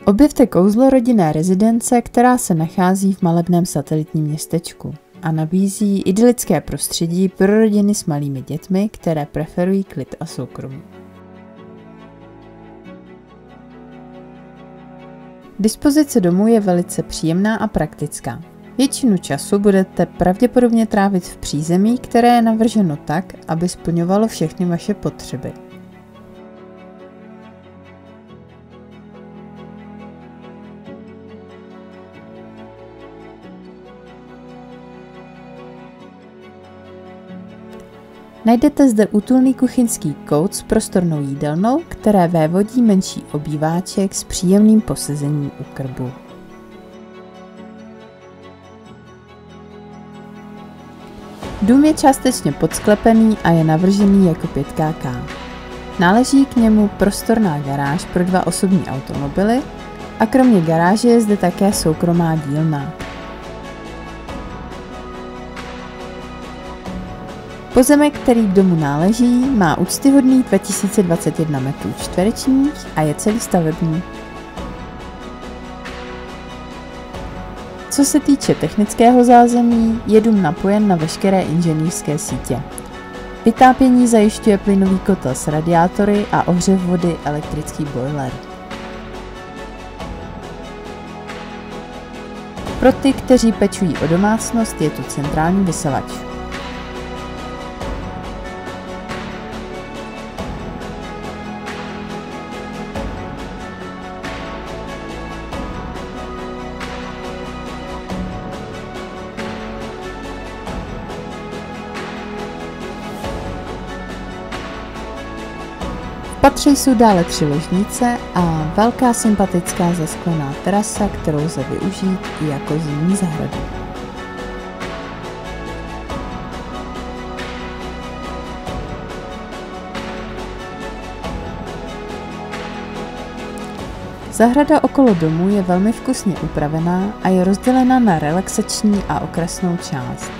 Objevte kouzlo rodinné rezidence, která se nachází v malebném satelitním městečku a nabízí idylické prostředí pro rodiny s malými dětmi, které preferují klid a soukromí. Dispozice domu je velice příjemná a praktická. Většinu času budete pravděpodobně trávit v přízemí, které je navrženo tak, aby splňovalo všechny vaše potřeby. Najdete zde útulný kuchyňský kout s prostornou jídelnou, které vévodí menší obýváček s příjemným posezením u krbu. Dům je částečně podsklepený a je navržený jako 5KK. Náleží k němu prostorná garáž pro 2 osobní automobily a kromě garáže je zde také soukromá dílna. Pozemek, který k domu náleží, má úctyhodných 2021 m2 a je celý stavební. Co se týče technického zázemí, je dům napojen na veškeré inženýrské sítě. Vytápění zajišťuje plynový kotel s radiátory a ohřev vody elektrický boiler. Pro ty, kteří pečují o domácnost, je tu centrální vysavač. V patře jsou dále 3 ložnice a velká sympatická zasklená terasa, kterou lze využít i jako zimní zahradu. Zahrada okolo domu je velmi vkusně upravená a je rozdělena na relaxační a okrasnou část.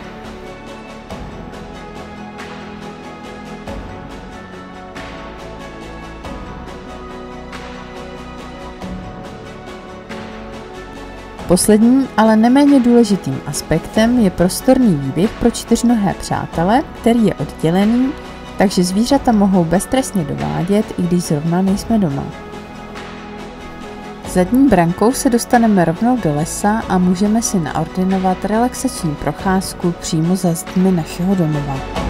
Posledním, ale neméně důležitým aspektem je prostorný výběh pro 4nohé přátele, který je oddělený, takže zvířata mohou beztrestně dovádět, i když zrovna nejsme doma. Zadní brankou se dostaneme rovnou do lesa a můžeme si naordinovat relaxační procházku přímo za zdmi našeho domova.